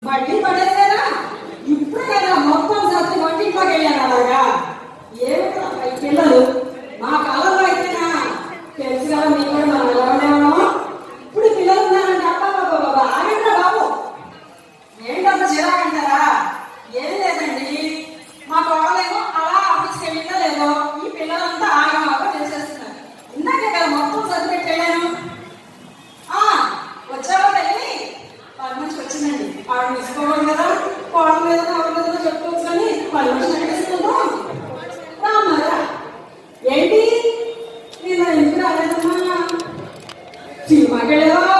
వడ్డీ పడేదేనా ఇప్పుడే కదా మొత్తం సర్ది వంటింట్లోకి వెళ్ళాను. అలాగా ఏమిటో పిల్లలు మా కాలంలో అయితేనా తెలుసు కదా మీకు కూడా మనం ఎలా ఉండేవాళ్ళం. ఇప్పుడు పిల్లలు ఉన్నారంటే అబ్బా ఆగండి బాబు, ఏంటంత చిరాకంటారా? ఏం లేదండి, మా కోడలేమో అలా ఆఫీస్కి వెళ్ళిందో లేదో ఈ పిల్లలంతా ఆగమాగా చేసేస్తున్నారు. ఇందాకే కదా మొత్తం సర్ది పెట్టి వెళ్ళాను. వచ్చావా తల్లి? పని నుంచి వచ్చిందండి. ఆవిడ తీసుకోవడం కదా, కోడల మీద ఆవిడ మీద చెప్పుకోవచ్చు కానీ పని నుంచి నడిపిస్తుందాం రామారా. ఏంటి నేను ఎందుకు రాలేదమ్మా? సినిమాకి వెళ్ళావా?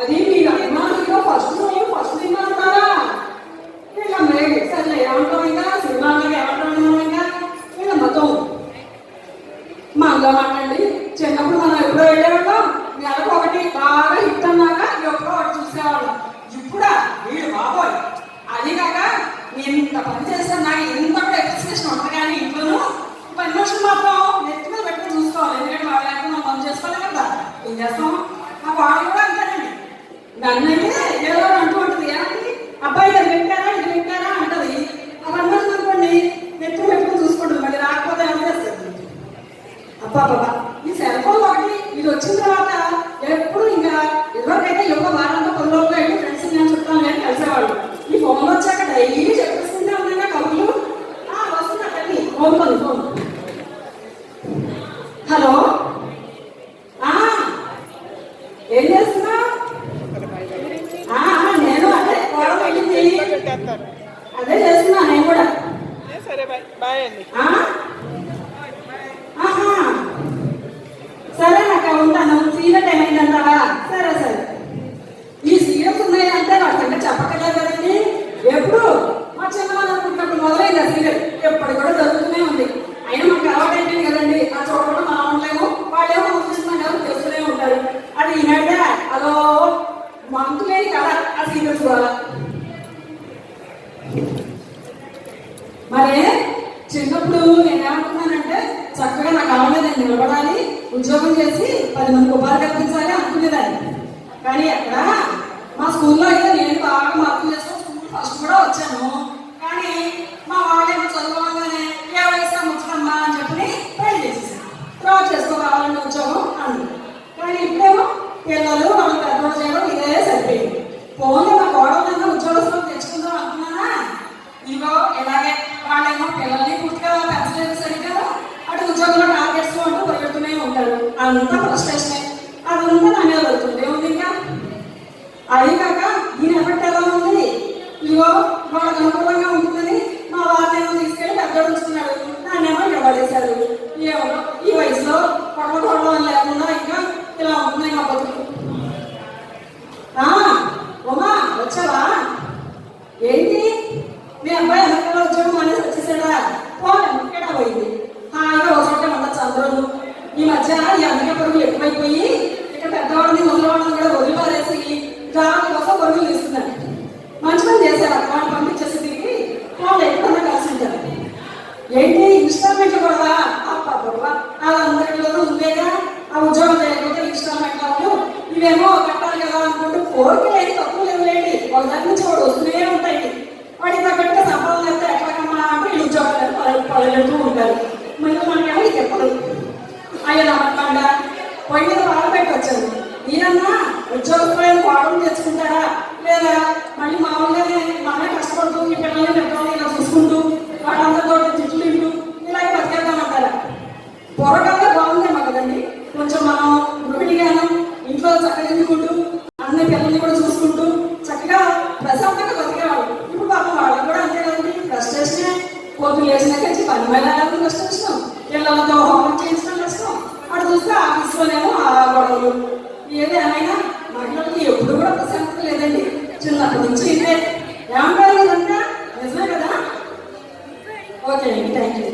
అది మీ అభిమానులుగా ఫస్ట్ సినిమా అంటారా? వీళ్ళ మేడ్ సరే ఏమంటాం, ఇంకా సినిమాలకి ఏమంటాం, ఇంకా వీళ్ళ మతం మా అమ్మ మాట్లాడి చిన్నప్పుడు మనం ఎప్పుడో వెళ్ళేవాళ్ళం. నెలకు ఒకటి బాగా హిట్ అన్నాక ఎప్పుడో ఒకటి చూసేవాళ్ళం. ఇప్పుడా వీళ్ళు బాబోయ్, అది కాక నేను ఇంత పని చేస్తాను, నాకు ఎంత కూడా ఎక్స్ప్రెషన్ ఉంటుంది కానీ ఇంట్లోనూ పని మనుషులు మాత్రం నెత్తి మీద పెట్టుకుని చూసుకోవాలి. ఎందుకంటే వాళ్ళ లేకపోతే మనం పని చేసుకోవాలి కదా. ఏం చేస్తాం? మా వాళ్ళు కూడా అంటారండి. నన్నైతే ఏదో అంటూ ఉంటుంది, ఏమంటే అబ్బాయి ఇది పెట్టారా అంటది. ఆ పని మనుషులు అనుకోండి నెత్తి పెట్టుకుని చూసుకుంటుంది, మళ్ళీ రాకపోతే ఏం చేస్తుంది. అబ్బా ఈ సెల్ ఫోన్ ఒకటి ఇది వచ్చిన తర్వాత ఎప్పుడు ఇంకా ఎవరికైతే యువ వారంతో పొలంలో అయితే ఫ్రెండ్స్ నేను చుట్టాను కానీ కలిసేవాళ్ళు. ఈ ఫోన్ వచ్చాక డైలీ చెప్పేస్తుంటే ఉన్నాగా కబుర్లు. వస్తున్నట్టండి ఫోన్. హలో, ఏం చేస్తున్నా? నేను అదే కోడ వెళ్ళింది, అదే చేస్తున్నా నేను కూడా. సరే నాకు ఉంటాను. సీరియల్ టైం అయిందంటావా? సరే ఈ సీరియల్స్ ఉన్నాయి అంటే వాటికంటే చెప్పక్కర్లేదు కదండి. ఎప్పుడు మా చిన్నవాళ్ళు అనుకుంటున్నప్పుడు మొదలైంది ఆ సీరియల్, ఎప్పటి కూడా జరుగుతూనే ఉంది. అయినా మాకు అలవాటు అయిపోయింది కదండి, ఆ చూడకుండా మనం ఉండలేము, వాళ్ళేమో చూస్తున్నాం కదా తెలుస్తూనే ఉంటారు. అది ఈనాడే అదో మంతులేని కదా ఆ సీరియల్స్ కూడా. మరే చిన్నప్పుడు నేనేమనుకున్నానంటే చక్కగా నాకు అవ్వలేదు, నేను నిలబడాలి, ఉద్యోగం చేసి 10 మందికి ఉపాధి కల్పించాలి అనుకునేదాన్ని. కానీ అక్కడ మా స్కూల్లో అయితే నేను బాగా మార్కులు చేసుకుని స్కూల్ ఫస్ట్ కూడా వచ్చాను. కానీ మా వాళ్ళేమో చదువుకోగానే ఏ వయసు ముచ్చటమ్మా అని చెప్పి పెళ్లి చేసేసాను. తర్వాత చేసుకోవాలంటే ఉద్యోగం అన్నారు. కానీ ఇప్పుడేమో పిల్లలు వాళ్ళు పెద్దవాళ్ళు చేయడం ఇదే సరిపోయింది. ఫోన్లో మా కోడలన్నా ఉద్యోగస్తులు తెచ్చుకుందాం అనుకున్నానా, ఇగో ఇలాగే వాళ్ళేమో పిల్లల్ని పూర్తిగా పెంచలేదు సరిగ్గా, అటు ఉద్యోగంలో టార్గెట్స్ అంటూ పరిగెడుతూనే ఉంటారు. అంతా ఫ్రస్ట్రేషన్, అదంతా నా మీద పడుతుంది. ఏముంది ఇంకా? అది కాక దీని ఎఫెక్ట్ ఎలా ఉంది, ఇగో వాళ్ళకి అనుకూలంగా ఉంటుందని మా వాళ్ళేమో తీసుకెళ్ళి పెద్దోడు ఉంచుకున్నాడు, దాన్నేమో నిలబడేశారు. ఏమో ఈ వయసులో కొడవడం లేకుండా ఇంకా ఇలా ఉంటున్నాయి మా బతుకు. ఉమా వచ్చావా? ఏంటి మీ అబ్బాయి అమెరికాలో ఉద్యోగం అనేసి వచ్చేసాడా? ముఖ్యడా పోయింది. హాయిగా ఒకచోటే ఉండొచ్చు అందరూ. ఈ మధ్య ఈ అమెరికా పరుగులు ఎక్కువైపోయి ఇక్కడ పెద్దవాళ్ళని ముసలివాళ్ళని కూడా వదిలిపారేసి జాబ్ కోసం పరుగులు తీస్తున్నారు. మంచి పని చేశారు, వాళ్ళు పంపించేసి తిరిగి వాళ్ళు ఎక్కడన్నా కలిసి ఉంటారు. ఏంటి ఇన్స్టాల్మెంట్లు కూడా వాళ్ళందరిలోనూ ఉండేగా. ఆ ఉద్యోగం చేయకపోతే ఇన్స్టాల్మెంట్ వాళ్ళు ఇవేమో కట్టాలి కదా అనుకుంటూ కోరిక లేదు, తక్కువ లేవులేండి, ఒక దగ్గర నుంచి వాడు వస్తూనే ఉంటాయి. వాడికి తగ్గట్టుగా సంపాదన అయితే ఎక్కడికమ్మా అంటే ఈ ఉద్యోగాలు పడగలుగుతూ ఉంటారు. మళ్ళీ మనకేమో ఇది ఎప్పుడు ఆయన నమ్మకంగా పొయ్యి మీద పాలు పెట్టి వచ్చాను. ఈయనన్నా ఉద్యోగస్తులైన పాడలు తెచ్చుకుంటారా, లేదా మళ్ళీ మామూలుగానే మనమే కష్టపడుతూ ఈ పిల్లల్ని పెద్దవాళ్ళు ఇలా చూసుకుంటూ వాళ్ళందరితో తిట్లు తింటూ ఇలాగే బతికేద్దామంటారా? పూర్వకంగా బాగుందేమో కదండి. కొంచెం మనం గృహిణిగాను ఇంట్లో చక్కదిద్దుకుంటూ అన్ని పిల్లల్ని కూడా చూసుకుంటూ చక్కగా ప్రశాంతంగా బతికేవాళ్ళు. ఇప్పుడు పాపం వాళ్ళకి కూడా అంతే కదండి, ఫ్రస్ట్రేషనే. పొద్దులు వేసినాక పని వెళ్ళాలని కష్టం, పిల్లలతో హోంవర్క్ చేయించడం కష్టం, అటు చూస్తే ఆఫీస్లోనేమో ఆ గొడవలు. ఏది ఏమైనా మహిళలకి ఎప్పుడు కూడా ప్రశాంతత లేదండి, చిన్నప్పటి నుంచి ఇదే. ఏమంటారు కదంతా నిజమే కదా? ఓకే అండి, థ్యాంక్ యూ.